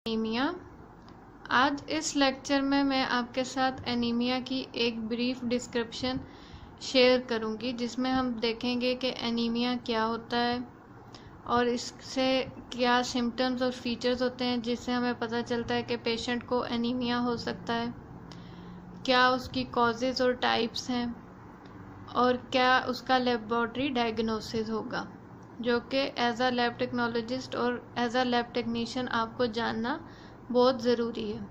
Anaemia. आज इस lecture में मैं आपके साथ एनीमिया की एक ब्रीफ डिस्क्रिप्शन शेयर करूंगी, जिसमें हम देखेंगे कि एनीमिया क्या होता है और इससे क्या सिम्टम्स और फीचर्स होते हैं जिससे हमें पता चलता है कि पेशेंट को एनीमिया हो सकता है, क्या उसकी कॉजेज़ और टाइप्स हैं और क्या उसका लेबोरेटरी डायग्नोसिस होगा, जो कि एज अ लैब टेक्नोलॉजिस्ट और एज अ लैब टेक्नीशियन आपको जानना बहुत ज़रूरी है।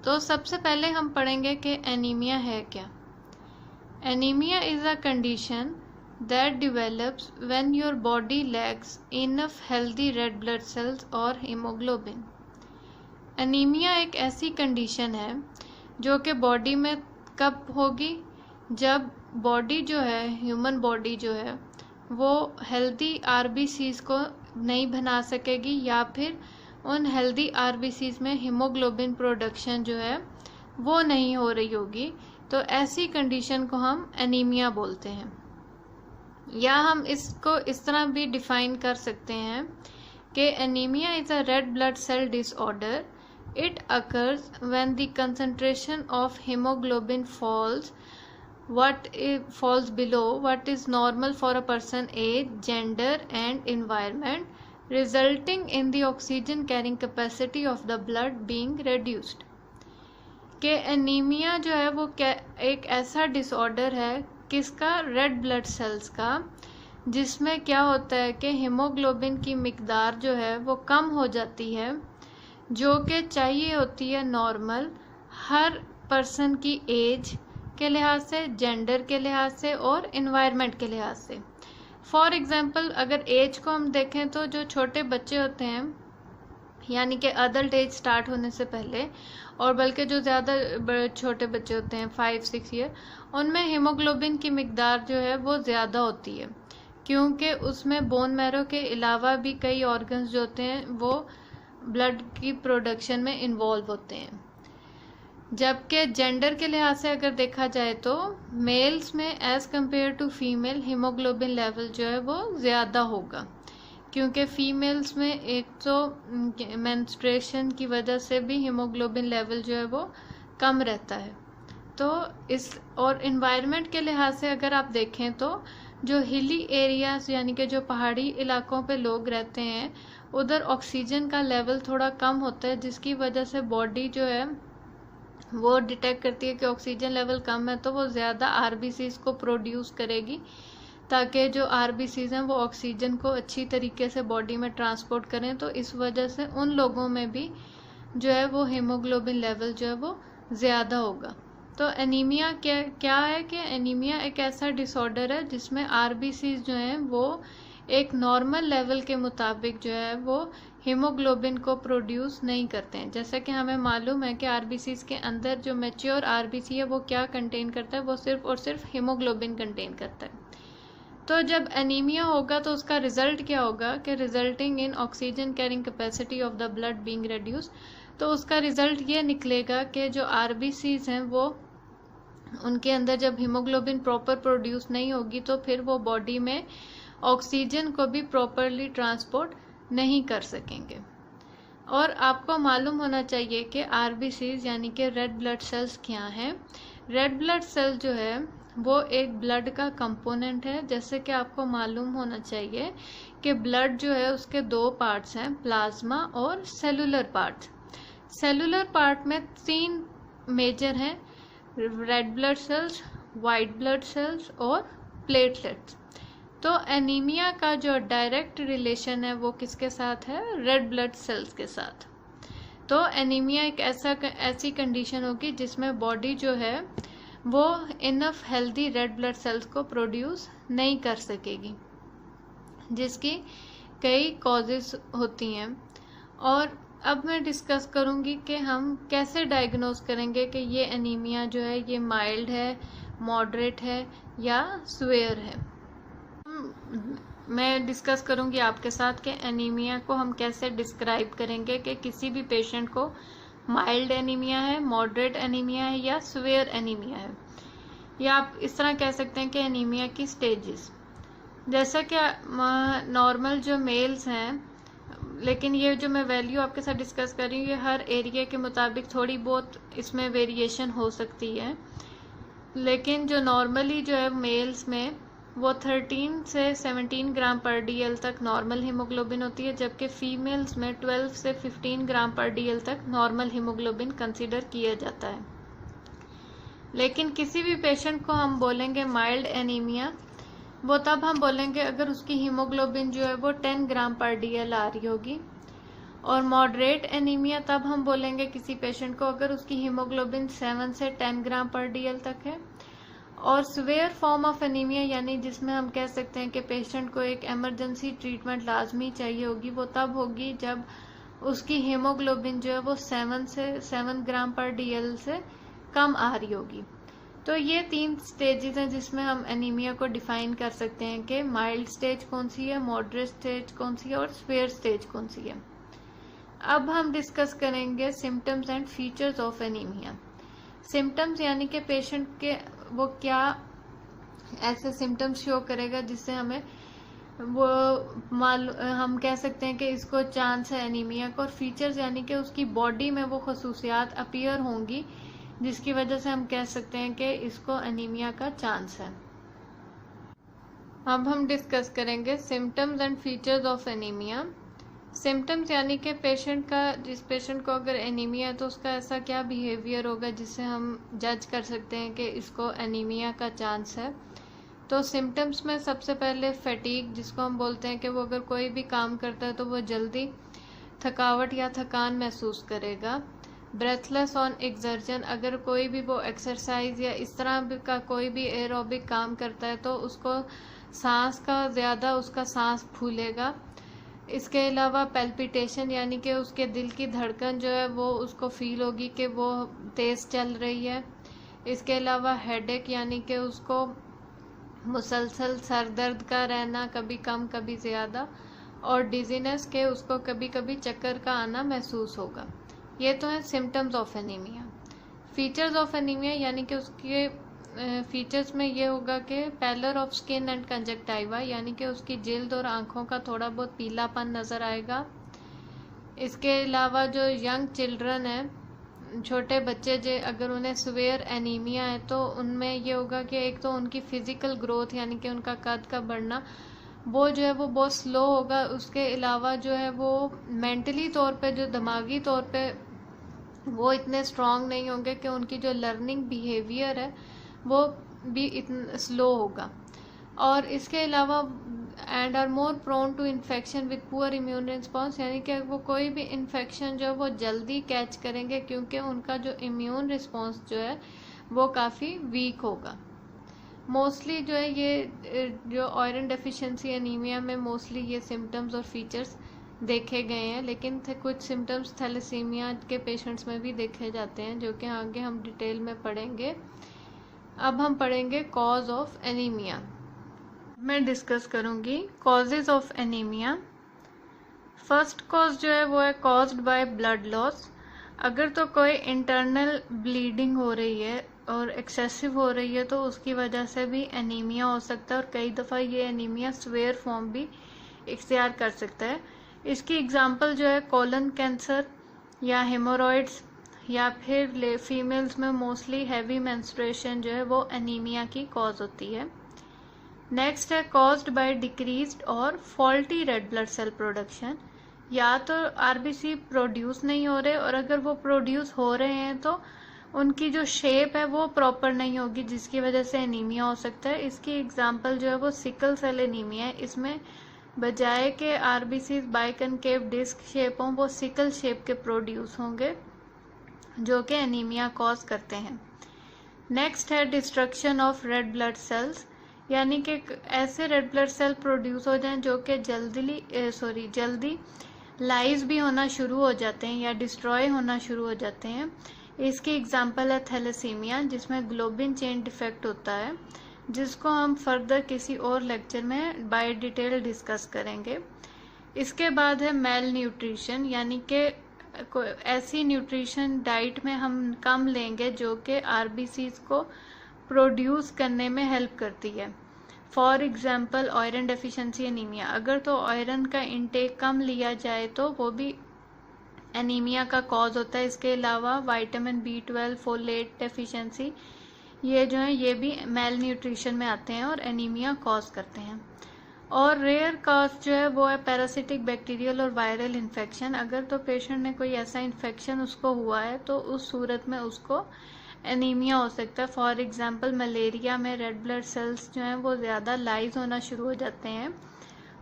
तो सबसे पहले हम पढ़ेंगे कि एनीमिया है क्या। Anaemia is a condition that develops when your body lacks enough healthy red blood cells और hemoglobin। एनीमिया एक ऐसी कंडीशन है जो कि बॉडी में कब होगी, जब बॉडी जो है, ह्यूमन बॉडी जो है, वो हेल्दी आरबीसीज़ को नहीं बना सकेगी या फिर उन हेल्दी आरबीसीज़ में हीमोग्लोबिन प्रोडक्शन जो है वो नहीं हो रही होगी। तो ऐसी कंडीशन को हम एनीमिया बोलते हैं, या हम इसको इस तरह भी डिफाइन कर सकते हैं कि anaemia is a red blood cell disorder. It occurs when the concentration of haemoglobin falls below what is normal for a person age, gender and environment, resulting in the oxygen carrying capacity of the blood being reduced। कि anaemia जो है वो एक ऐसा disorder है किसका, red blood sales का, जिसमें क्या होता है कि हीमोग्लोबिन की मिकदार जो है वो कम हो जाती है, जो कि चाहिए होती है नॉर्मल हर पर्सन की एज के लिहाज से, जेंडर के लिहाज से और इन्वायरमेंट के लिहाज से। फॉर एग्जांपल अगर एज को हम देखें तो जो छोटे बच्चे होते हैं, यानी कि अडल्ट एज स्टार्ट होने से पहले, और बल्कि जो ज़्यादा छोटे बच्चे होते हैं 5-6 ईयर, उनमें हीमोग्लोबिन की मिकदार जो है वो ज़्यादा होती है, क्योंकि उसमें बोन मैरो के अलावा भी कई ऑर्गन्स जो होते हैं वो ब्लड की प्रोडक्शन में इन्वॉल्व होते हैं। जबकि जेंडर के लिहाज से अगर देखा जाए तो मेल्स में as compare to female haemoglobin level जो है वो ज़्यादा होगा, क्योंकि फीमेल्स में एक तो मेंस्ट्रुएशन की वजह से भी हीमोग्लोबिन लेवल जो है वो कम रहता है। तो इस और इन्वायरमेंट के लिहाज से अगर आप देखें तो जो हिली एरियाज, यानी कि जो पहाड़ी इलाकों पे लोग रहते हैं, उधर ऑक्सीजन का लेवल थोड़ा कम होता है, जिसकी वजह से बॉडी जो है वो डिटेक्ट करती है कि ऑक्सीजन लेवल कम है, तो वो ज़्यादा आरबीसीज़ को प्रोड्यूस करेगी, ताकि जो आरबीसीज़ हैं वो ऑक्सीजन को अच्छी तरीके से बॉडी में ट्रांसपोर्ट करें। तो इस वजह से उन लोगों में भी जो है वो हीमोग्लोबिन लेवल जो है वो ज़्यादा होगा। तो एनीमिया क्या है कि एनीमिया एक ऐसा डिसऑर्डर है जिसमें आरबीसीज़ जो हैं वो एक नॉर्मल लेवल के मुताबिक जो है वो हीमोग्लोबिन को प्रोड्यूस नहीं करते हैं। जैसा कि हमें मालूम है कि आरबीसीज़ के अंदर जो मैच्योर आरबीसी है वो क्या कंटेन करता है, वो सिर्फ और सिर्फ हीमोग्लोबिन कंटेन करता है। तो जब एनीमिया होगा तो उसका रिजल्ट क्या होगा कि resulting in oxygen carrying capacity of the blood being reduce. तो उसका रिजल्ट ये निकलेगा कि जो आरबीसीज़ हैं वो उनके अंदर जब हीमोग्लोबिन प्रॉपर प्रोड्यूस नहीं होगी तो फिर वो बॉडी में ऑक्सीजन को भी प्रॉपरली ट्रांसपोर्ट नहीं कर सकेंगे। और आपको मालूम होना चाहिए कि आरबीसीज़ यानी कि रेड ब्लड सेल्स क्या हैं। रेड ब्लड सेल जो है वो एक ब्लड का कंपोनेंट है। जैसे कि आपको मालूम होना चाहिए कि ब्लड जो है उसके 2 पार्ट्स हैं, प्लाज्मा और सेलुलर पार्ट्स। सेलुलर पार्ट में 3 मेजर हैं, red blood sales, white blood cells और प्लेटलेट्स। तो एनीमिया का जो डायरेक्ट रिलेशन है वो किसके साथ है, रेड ब्लड सेल्स के साथ। तो एनीमिया एक ऐसी कंडीशन होगी जिसमें बॉडी जो है वो enough healthy red blood sales को प्रोड्यूस नहीं कर सकेगी, जिसकी कई कॉजेस होती हैं। और अब मैं डिस्कस करूंगी कि हम कैसे डायग्नोज करेंगे कि ये एनीमिया जो है ये माइल्ड है, मॉडरेट है या सीवियर है। मैं डिस्कस करूंगी आपके साथ कि एनीमिया को हम कैसे डिस्क्राइब करेंगे कि किसी भी पेशेंट को माइल्ड एनीमिया है, मॉडरेट एनीमिया है या सीवियर एनीमिया है। या आप इस तरह कह सकते हैं कि एनीमिया की स्टेजेस, जैसा कि नॉर्मल जो मेल्स हैं लेकिन ये जो मैं वैल्यू आपके साथ डिस्कस कर रही हूँ ये हर एरिया के मुताबिक थोड़ी बहुत इसमें वेरिएशन हो सकती है, लेकिन जो नॉर्मली जो है मेल्स में वो 13 से 17 ग्राम पर डीएल तक नॉर्मल हीमोग्लोबिन होती है, जबकि फीमेल्स में 12 से 15 ग्राम पर डीएल तक नॉर्मल हीमोग्लोबिन कंसीडर किया जाता है। लेकिन किसी भी पेशेंट को हम बोलेंगे माइल्ड एनीमिया, वो तब हम बोलेंगे अगर उसकी हीमोग्लोबिन जो है वो 10 ग्राम पर डीएल आ रही होगी, और मॉडरेट एनीमिया तब हम बोलेंगे किसी पेशेंट को अगर उसकी हीमोग्लोबिन 7 से 10 ग्राम पर डीएल तक है। और सिवियर फॉर्म ऑफ एनीमिया यानी जिसमें हम कह सकते हैं कि पेशेंट को एक इमरजेंसी ट्रीटमेंट लाजमी चाहिए होगी, वो तब होगी जब उसकी हीमोग्लोबिन जो है वो 7 ग्राम पर डीएल से कम आ रही होगी। तो ये 3 स्टेजेस हैं जिसमें हम एनीमिया को डिफाइन कर सकते हैं कि माइल्ड स्टेज कौन सी है, मॉडरेट स्टेज कौन सी है और सिवियर स्टेज कौन सी है। अब हम डिस्कस करेंगे symptoms and features of anaemia. Symptoms यानी कि पेशेंट के वो क्या ऐसे सिम्टम्स शो करेगा जिससे हमें वो हम कह सकते हैं कि इसको चांस है एनीमिया का। और फीचर्स यानी कि उसकी बॉडी में वो खसूसियात अपीयर होंगी जिसकी वजह से हम कह सकते हैं कि इसको एनीमिया का चांस है। अब हम डिस्कस करेंगे symptoms and features of anaemia. Symptoms यानी कि पेशेंट का, जिस पेशेंट को अगर एनीमिया है तो उसका ऐसा क्या बिहेवियर होगा जिससे हम जज कर सकते हैं कि इसको एनीमिया का चांस है। तो सिम्टम्स में सबसे पहले फैटीग, जिसको हम बोलते हैं कि वो अगर कोई भी काम करता है तो वो जल्दी थकावट या थकान महसूस करेगा। ब्रेथलेस ऑन एक्सर्जन, अगर कोई भी वो एक्सरसाइज या इस तरह का कोई भी एरोबिक काम करता है तो उसको सांस का ज़्यादा उसका सांस फूलेगा। इसके अलावा पैल्पिटेशन यानी कि उसके दिल की धड़कन जो है वो उसको फील होगी कि वो तेज़ चल रही है। इसके अलावा हेडेक यानी कि उसको मुसलसल सर दर्द का रहना, कभी कम कभी ज़्यादा, और डिजीनेस के उसको कभी कभी चक्कर का आना महसूस होगा। ये तो है symptoms of anaemia. Features of anaemia यानी कि उसके फीचर्स में ये होगा कि pallor of skin and conjunctiva यानी कि उसकी जिल्द और आँखों का थोड़ा बहुत पीलापन नज़र आएगा। इसके अलावा जो यंग चिल्ड्रन है, छोटे बच्चे जो अगर उन्हें सिवियर एनीमिया है तो उनमें ये होगा कि एक तो उनकी फ़िज़िकल ग्रोथ यानी कि उनका कद का बढ़ना वो जो है वो बहुत स्लो होगा। उसके अलावा जो है वो मेंटली तौर पे, जो दिमागी तौर पे वो इतने स्ट्रॉन्ग नहीं होंगे कि उनकी जो लर्निंग बिहेवियर है वो भी इतना स्लो होगा। और इसके अलावा and are more prone to infection with poor immune response यानी कि वो कोई भी इन्फेक्शन जो है वो जल्दी कैच करेंगे क्योंकि उनका जो इम्यून रिस्पॉन्स जो है वो काफ़ी वीक होगा। मोस्टली जो है ये जो आयरन डेफिशिएंसी एनीमिया में मोस्टली ये सिम्टम्स और फीचर्स देखे गए हैं, लेकिन कुछ सिम्टम्स थैलेसीमिया के पेशेंट्स में भी देखे जाते हैं जो कि आगे हम डिटेल में पढ़ेंगे। अब हम पढ़ेंगे कॉज ऑफ एनीमिया। मैं डिस्कस करूंगी causes of anaemia. First cause जो है वो है कॉज्ड बाय ब्लड लॉस। अगर तो कोई इंटरनल ब्लीडिंग हो रही है और एक्सेसिव हो रही है तो उसकी वजह से भी एनीमिया हो सकता है और कई दफ़ा ये एनीमिया सिवियर फॉर्म भी इख्तियार कर सकता है। इसकी एग्जांपल जो है कोलन कैंसर या हेमोरॉइड्स या फिर फीमेल्स में मोस्टली हैवी मेंस्ट्रुएशन जो है वो एनीमिया की कॉज होती है। नेक्स्ट है कॉज्ड बाय डिक्रीज्ड और faulty red blood cell production. या तो आरबीसी प्रोड्यूस नहीं हो रहे और अगर वो प्रोड्यूस हो रहे हैं तो उनकी जो शेप है वो प्रॉपर नहीं होगी जिसकी वजह से एनीमिया हो सकता है। इसकी एग्जांपल जो है वो सिकल सेल एनीमिया है। इसमें बजाय के आरबीसी बाइकनकेव डिस्क शेप हों वो सिकल शेप के प्रोड्यूस होंगे जो कि एनीमिया कॉज करते हैं। नेक्स्ट है destruction of red blood sales यानी कि ऐसे रेड ब्लड सेल प्रोड्यूस हो जाएं जो कि जल्दी लाइज भी होना शुरू हो जाते हैं या डिस्ट्रॉय होना शुरू हो जाते हैं। इसकी एग्जांपल है थैलेसीमिया जिसमें ग्लोबिन चेन डिफेक्ट होता है जिसको हम फर्दर किसी और लेक्चर में बाय डिटेल डिस्कस करेंगे। इसके बाद है मेल न्यूट्रिशन यानी कि ऐसी न्यूट्रिशन डाइट में हम कम लेंगे जो कि आरबीसीज को प्रोड्यूस करने में हेल्प करती है। For example iron deficiency anaemia, अगर तो आयरन का इंटेक कम लिया जाए तो वो भी एनीमिया का कॉज होता है। इसके अलावा विटामिन B12, फोलेट डेफिशिएंसी, ये जो है ये भी मेल न्यूट्रिशन में आते हैं और एनीमिया कॉज करते हैं। और रेयर कॉज जो है वो है पैरासिटिक, बैक्टीरियल और वायरल इन्फेक्शन। अगर तो पेशेंट ने कोई ऐसा इन्फेक्शन उसको हुआ है तो उस सूरत में उसको एनीमिया हो सकता है। फॉर एग्जांपल मलेरिया में रेड ब्लड सेल्स जो हैं वो ज़्यादा लाइज होना शुरू हो जाते हैं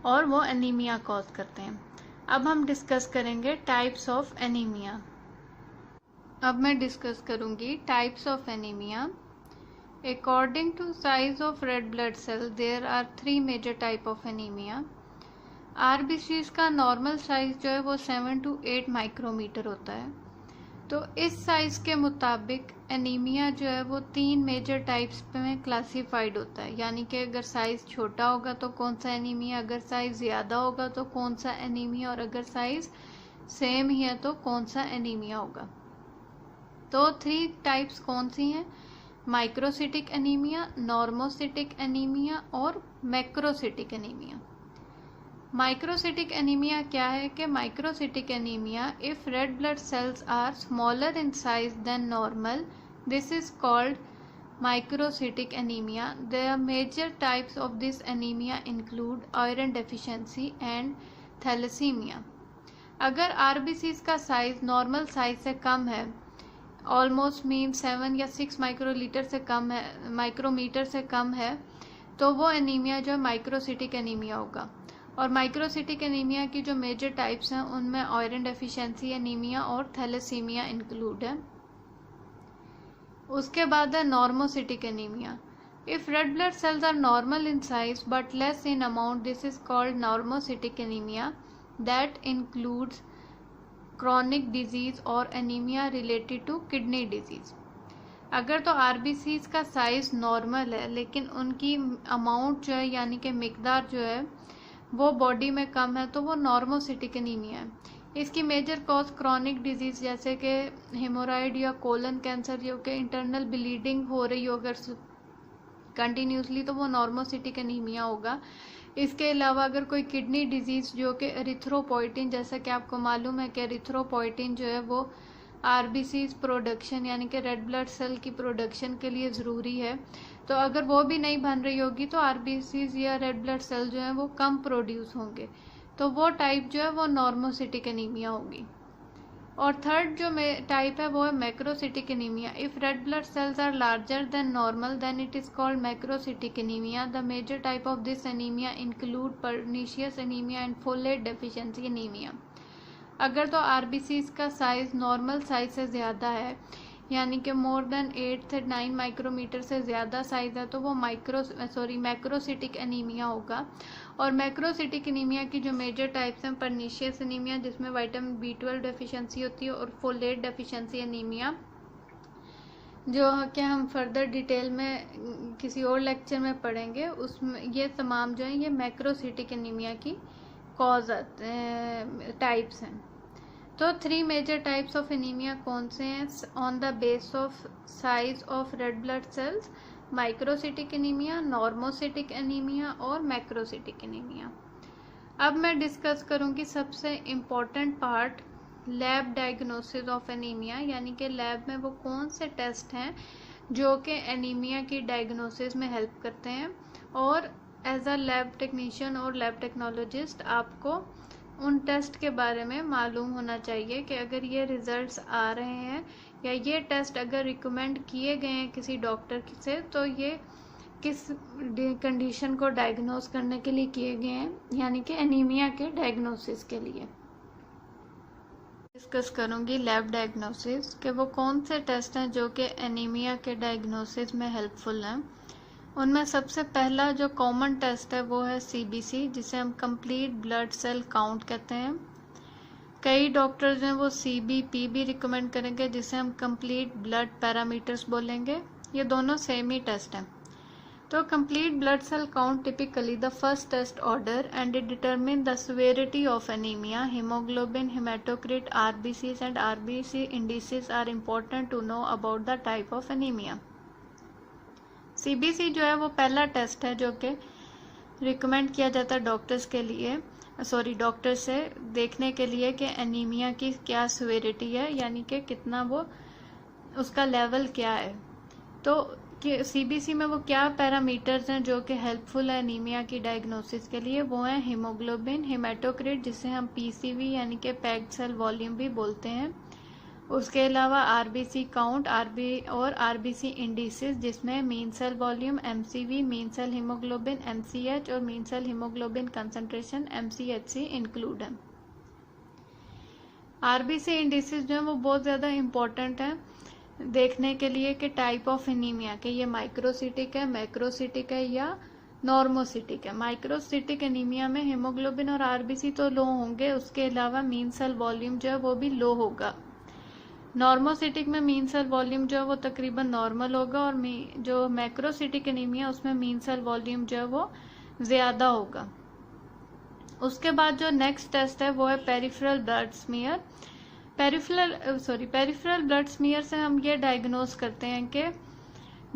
और वो एनीमिया कॉज करते हैं। अब हम डिस्कस करेंगे टाइप्स ऑफ एनीमिया। अब मैं डिस्कस करूंगी types of anaemia. According to size of red blood cell there are 3 major type of anaemia. RBCs का नॉर्मल साइज जो है वो 7 to 8 माइक्रोमीटर होता है। तो इस साइज के मुताबिक एनीमिया जो है वो 3 मेजर टाइप्स में क्लासिफाइड होता है, यानी कि अगर साइज छोटा होगा तो कौन सा एनीमिया, अगर साइज ज़्यादा होगा तो कौन सा एनीमिया, और अगर साइज सेम ही है तो कौन सा एनीमिया होगा। तो 3 टाइप्स कौन सी हैं? माइक्रोसिटिक एनीमिया, नॉर्मोसिटिक एनीमिया और मैक्रोसिटिक एनीमिया। माइक्रोसिटिक एनीमिया क्या है कि microcytic anaemia, if red blood cells are smaller in size than normal, this is called microcytic anaemia. The major types of this anaemia include iron deficiency and thalassaemia. अगर RBCs का size normal size से कम है, almost mean 7 या 6 microlitre से कम है, micrometer से कम है, तो वो एनीमिया जो है माइक्रोसिटिक एनीमिया होगा। और माइक्रोसिटिक एनीमिया की जो मेजर टाइप्स हैं उनमें आयरन डेफिशिएंसी एनीमिया और थैलेसीमिया इंक्लूड है। उसके बाद है normocytic anaemia. If red blood cells are normal in size but less in amount, this is called normocytic anaemia. That includes chronic disease और anaemia related to kidney disease. अगर तो RBCs का size normal है लेकिन उनकी amount जो है यानी कि मिकदार जो है वो बॉडी में कम है तो वो नॉर्मोसिटिक एनीमिया है। इसकी मेजर कॉज क्रॉनिक डिजीज जैसे कि हेमोराइड या कोलन कैंसर, जो कि इंटरनल ब्लीडिंग हो रही हो अगर कंटिन्यूसली, तो वो नॉर्मोसिटिक एनीमिया होगा। इसके अलावा अगर कोई किडनी डिजीज़ जो कि एरिथ्रोपोइटिन, जैसा कि आपको मालूम है कि एरिथ्रोपोइटिन जो है वो आरबीसीज प्रोडक्शन यानी कि रेड ब्लड सेल की प्रोडक्शन के लिए ज़रूरी है, तो अगर वो भी नहीं बन रही होगी तो आरबीसीज या रेड ब्लड सेल जो है वो कम प्रोड्यूस होंगे, तो वो टाइप जो है वो नॉर्मोसिटिक एनीमिया होगी। और थर्ड जो टाइप है वो है macrocytic anaemia. If red blood cells are larger than normal then it is called macrocytic anaemia. The major type of this anaemia include pernicious anaemia and folate deficiency anaemia. अगर तो RBCs का size normal size से ज़्यादा है यानी कि more than 8 से 9 micrometer से ज़्यादा साइज है तो वो मैक्रोसिटिक एनीमिया होगा। और मैक्रोसिटिक एनीमिया की जो मेजर टाइप्स हैं, पर्नीशियस एनीमिया जिसमें विटामिन B12 डेफिशिएंसी होती है, और फोलेट डेफिशिएंसी एनीमिया जो कि हम फर्दर डिटेल में किसी और लेक्चर में पढ़ेंगे, उसमें ये तमाम जो हैं ये मैक्रोसिटिक एनीमिया की कॉज टाइप्स हैं। तो 3 मेजर टाइप्स ऑफ एनीमिया कौन से हैं on the base of size of red blood sales? Microcytic anaemia, normocytic anaemia और मैक्रोसिटिक एनीमिया। अब मैं डिस्कस करूंगी सबसे important part, lab diagnosis of anaemia, यानी कि लैब में वो कौन से टेस्ट हैं जो कि एनीमिया की डायग्नोसिस में हेल्प करते हैं। और एज अ लैब टेक्नीशियन और लैब टेक्नोलॉजिस्ट आपको उन टेस्ट के बारे में मालूम होना चाहिए कि अगर ये रिजल्ट्स आ रहे हैं या ये टेस्ट अगर रिकमेंड किए गए हैं किसी डॉक्टर से तो ये किस कंडीशन को डायग्नोस करने के लिए किए गए हैं, यानी कि एनीमिया के डायग्नोसिस के लिए। डिस्कस करूंगी लैब डायग्नोसिस कि वो कौन से टेस्ट हैं जो कि एनीमिया के डायग्नोसिस में हेल्पफुल हैं। उनमें सबसे पहला जो कॉमन टेस्ट है वो है CBC, जिसे हम कंप्लीट ब्लड सेल काउंट कहते हैं। कई डॉक्टर्स हैं वो CBP भी रिकमेंड करेंगे जिसे हम कंप्लीट ब्लड पैरामीटर्स बोलेंगे। ये दोनों सेम ही टेस्ट हैं। तो complete blood cell count typically the first test order and it determine the severity of anaemia. hemoglobin, hematocrit, RBCs and RBC indices are important to know about the type of anemia। CBC जो है वो पहला test है जो कि recommend किया जाता है डॉक्टर से देखने के लिए कि एनीमिया की क्या सिविरिटी है, यानी कि कितना वो उसका लेवल क्या है। तो कि सीबीसी में वो क्या पैरामीटर्स हैं जो कि हेल्पफुल है एनीमिया की डायग्नोसिस के लिए, वो है हीमोग्लोबिन, हेमाटोक्रिट जिसे हम पीसीवी यानी कि पैक्ड सेल वॉल्यूम भी बोलते हैं, उसके अलावा आरबीसी काउंट और आरबीसी इंडिसेस जिसमें mean cell volume MCV, mean cell haemoglobin MCH और mean cell haemoglobin concentration MCHC include है। आरबीसी इंडिसेस जो है वो बहुत ज़्यादा इम्पोर्टेंट है देखने के लिए कि टाइप ऑफ एनीमिया के ये माइक्रोसिटिक है, मैक्रोसिटिक है या नॉर्मोसिटिक है। माइक्रोसिटिक एनीमिया में हीमोग्लोबिन और आरबीसी तो लो होंगे, उसके अलावा मीन सेल वॉल्यूम जो है वो भी लो होगा। नॉर्मोसिटिक में मीन सेल वॉल्यूम जो है वो तकरीबन नॉर्मल होगा और जो मैक्रोसिटिक एनीमिया उसमें मीन सेल वॉल्यूम जो है वो ज़्यादा होगा। उसके बाद जो नेक्स्ट टेस्ट है वो है peripheral blood smear. Peripheral blood smear से हम ये डायग्नोज करते हैं कि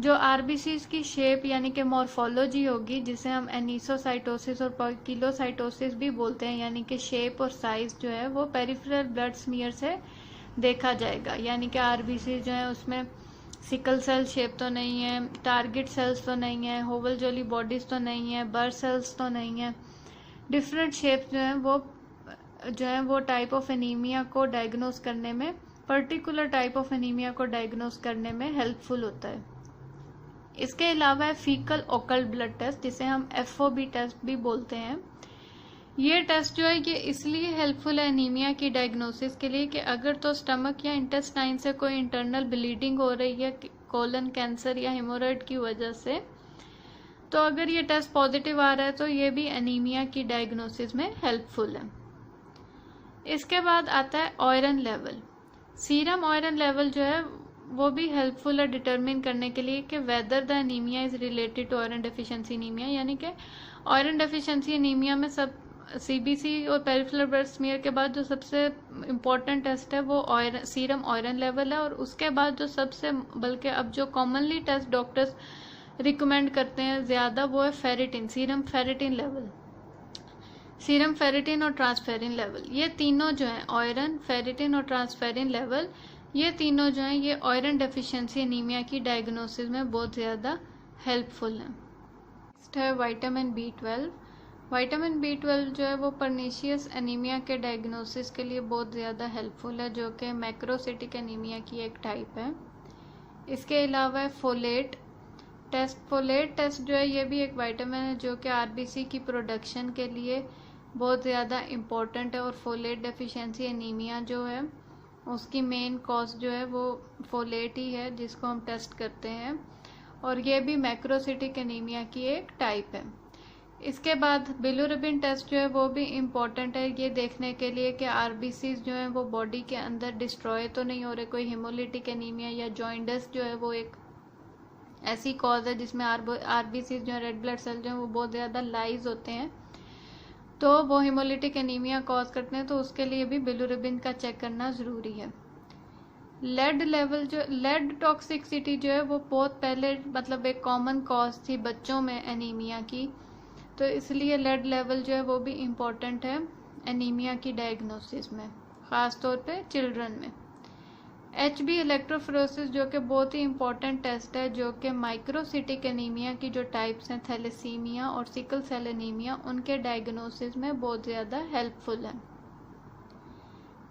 जो आरबीसीज की शेप यानी कि मॉर्फोलॉजी होगी, जिसे हम एनिसोसाइटोसिस और किलोसाइटोसिस भी बोलते हैं, यानी कि शेप और साइज जो है वो पेरिफेरल ब्लड स्मीयर से देखा जाएगा। यानी कि आरबीसी जो है उसमें सिकल सेल शेप तो नहीं है, टारगेट सेल्स तो नहीं है, होवल जोली बॉडीज तो नहीं है, बर्ड सेल्स तो नहीं है। डिफरेंट शेप जो है वो टाइप ऑफ एनीमिया को डायग्नोज करने में, पर्टिकुलर टाइप ऑफ एनीमिया को डायग्नोज करने में हेल्पफुल होता है। इसके अलावा है फीकल ओकल्ट ब्लड टेस्ट जिसे हम FOB टेस्ट भी बोलते हैं। ये टेस्ट जो है ये इसलिए हेल्पफुल है एनीमिया की डायग्नोसिस के लिए कि अगर तो स्टमक या इंटेस्टाइन से कोई इंटरनल ब्लीडिंग हो रही है कोलन कैंसर या हेमोरॉइड की वजह से, तो अगर ये टेस्ट पॉजिटिव आ रहा है तो ये भी एनीमिया की डायग्नोसिस में हेल्पफुल है। इसके बाद आता है iron level. Serum iron level जो है वो भी हेल्पफुल है डिटरमिन करने के लिए कि whether the anaemia is related to iron deficiency anaemia, यानी कि आयरन डेफिशिएंसी एनीमिया में सब सीबीसी और पेरिफेरल ब्लड स्मीयर के बाद जो सबसे इम्पोर्टेंट टेस्ट है वो सीरम आयरन लेवल है। और उसके बाद जो सबसे, बल्कि अब जो कॉमनली टेस्ट डॉक्टर्स रिकमेंड करते हैं ज़्यादा वो है ferritin, serum ferritin level, serum ferritin और ट्रांसफेरिन लेवल। ये तीनों जो हैं आयरन, फेरिटिन और ट्रांसफेरिन लेवल, ये तीनों जो हैं ये आयरन डेफिशिएंसी एनीमिया की डायग्नोसिस में बहुत ज़्यादा हेल्पफुल हैं। नेक्स्ट है विटामिन B12। विटामिन B12 जो है वो परनीशियस एनीमिया के डायग्नोसिस के लिए बहुत ज़्यादा हेल्पफुल है, जो कि मैक्रोसिटिक एनीमिया की एक टाइप है। इसके अलावा है फोलेट टेस्ट। फोलेट टेस्ट जो है ये भी एक विटामिन है जो कि आरबीसी की प्रोडक्शन के लिए बहुत ज़्यादा इम्पोर्टेंट है। और फोलेट डेफिशिएंसी एनीमिया जो है उसकी मेन कॉज जो है वो फोलेट ही है जिसको हम टेस्ट करते हैं, और ये भी मैक्रोसिटिक एनीमिया की एक टाइप है। इसके बाद बिलिरुबिन टेस्ट जो है वो भी इम्पॉर्टेंट है ये देखने के लिए कि आरबीसीज जो है वो बॉडी के अंदर डिस्ट्रॉय तो नहीं हो रहे, कोई हेमोलिटिक एनीमिया या जॉइंडस जो है वो एक ऐसी कॉज है जिसमें आरबीसीज जो है रेड ब्लड सेल जो है वो बहुत ज़्यादा लाइज होते हैं, तो वो हेमोलिटिक एनीमिया कॉज करते हैं, तो उसके लिए भी बिलिरुबिन का चेक करना ज़रूरी है। लेड लेवल जो लेड टॉक्सिसिटी जो है वो बहुत पहले मतलब एक कॉमन कॉज थी बच्चों में एनीमिया की, तो इसलिए लेड लेवल जो है वो भी इम्पॉर्टेंट है एनीमिया की डायग्नोसिस में, ख़ास तौर पे चिल्ड्रन में। HB इलेक्ट्रोफोरेसिस जो कि बहुत ही इम्पॉर्टेंट टेस्ट है, जो कि माइक्रोसिटिक एनीमिया की जो टाइप्स हैं थैलेसीमिया और सिकल सेल एनीमिया, उनके डायग्नोसिस में बहुत ज़्यादा हेल्पफुल है।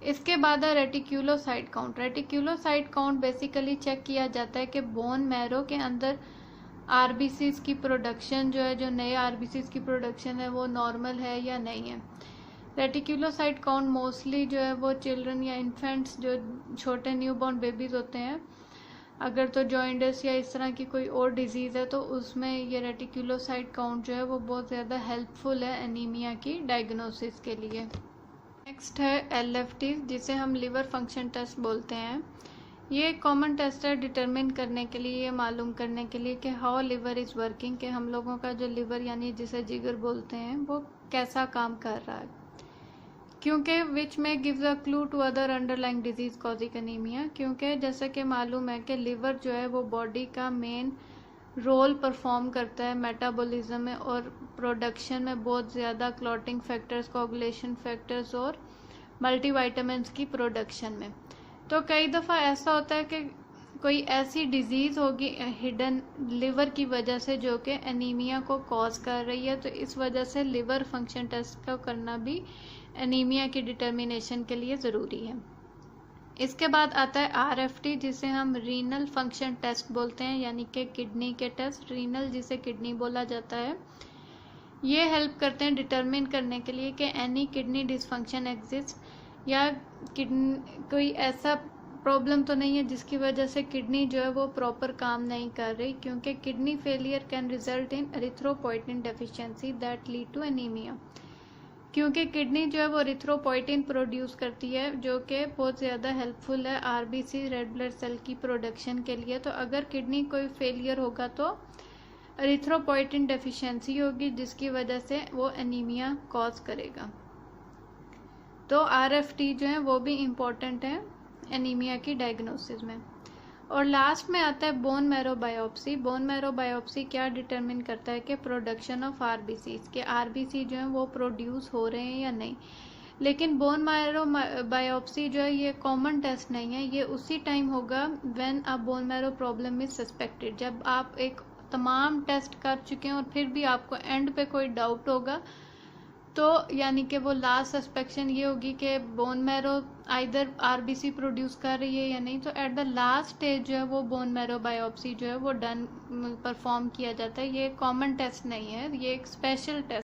इसके बाद है रेटिक्यूलोसाइट काउंट। रेटिक्यूलोसाइट काउंट बेसिकली चेक किया जाता है कि बोन मैरो के अंदर आरबीसीज की प्रोडक्शन जो है, जो नए आरबीसीज की प्रोडक्शन है वो नॉर्मल है या नहीं है। रेटिक्यूलोसाइट काउंट मोस्टली जो है वो चिल्ड्रन या इन्फेंट्स जो छोटे न्यूबॉर्न बेबीज़ होते हैं, अगर तो जॉइंडस या इस तरह की कोई और डिजीज़ है तो उसमें ये रेटिक्यूलोसाइट काउंट जो है वो बहुत ज़्यादा हेल्पफुल है एनीमिया की डायग्नोसिस के लिए। नेक्स्ट है LFT जिसे हम लिवर फंक्शन टेस्ट बोलते हैं। ये एक कॉमन टेस्ट है डिटरमिन करने के लिए, ये मालूम करने के लिए कि हाउ लिवर इज़ वर्किंग, कि हम लोगों का जो लिवर यानी जिसे जिगर बोलते हैं वो कैसा काम कर रहा है, क्योंकि विच में gives a clue to other underlying disease causing anaemia. क्योंकि जैसे कि मालूम है कि लिवर जो है वो बॉडी का मेन रोल परफॉर्म करता है मेटाबॉलिज्म में और प्रोडक्शन में बहुत ज़्यादा, क्लॉटिंग फैक्टर्स, कोगुलेशन फैक्टर्स और मल्टीविटामिन्स की प्रोडक्शन में। तो कई दफ़ा ऐसा होता है कि कोई ऐसी डिजीज़ होगी हिडन लिवर की वजह से जो कि एनीमिया को कॉज कर रही है, तो इस वजह से लिवर फंक्शन टेस्ट का करना भी एनीमिया की डिटर्मिनेशन के लिए ज़रूरी है। इसके बाद आता है RFT, जिसे हम रीनल फंक्शन टेस्ट बोलते हैं, यानी कि किडनी के टेस्ट, रीनल जिसे किडनी बोला जाता है। ये हेल्प करते हैं डिटरमिन करने के लिए कि एनी किडनी डिसफंक्शन एग्जिस्ट, या कोई ऐसा प्रॉब्लम तो नहीं है जिसकी वजह से किडनी जो है वो प्रॉपर काम नहीं कर रही, क्योंकि kidney failure can result in erythropoietin deficiency that lead to anaemia. क्योंकि किडनी जो है वो एरिथ्रोपोइटिन प्रोड्यूस करती है, जो कि बहुत ज़्यादा हेल्पफुल है RBC रेड ब्लड सेल की प्रोडक्शन के लिए। तो अगर किडनी कोई फेलियर होगा तो एरिथ्रोपोइटिन डेफिशिएंसी होगी, जिसकी वजह से वो एनीमिया कॉज करेगा। तो RFT जो है वो भी इम्पॉर्टेंट है एनीमिया की डायग्नोसिस में। और लास्ट में आता है bone marrow biopsy. Bone marrow biopsy क्या डिटरमिन करता है कि प्रोडक्शन ऑफ RBCs, के RBC जो है वो प्रोड्यूस हो रहे हैं या नहीं। लेकिन बोन मैरो बायोप्सी जो है ये कॉमन टेस्ट नहीं है, ये उसी टाइम होगा when a bone marrow problem is suspected, जब आप एक तमाम टेस्ट कर चुके हैं और फिर भी आपको एंड पे कोई डाउट होगा, तो यानी कि वो लास्ट सस्पेक्शन ये होगी कि bone marrow either RBC produce कर रही है या नहीं। तो एट द लास्ट स्टेज जो है वो बोन मैरो बायोप्सी जो है वो परफॉर्म किया जाता है। ये कॉमन टेस्ट नहीं है, ये एक स्पेशल टेस्ट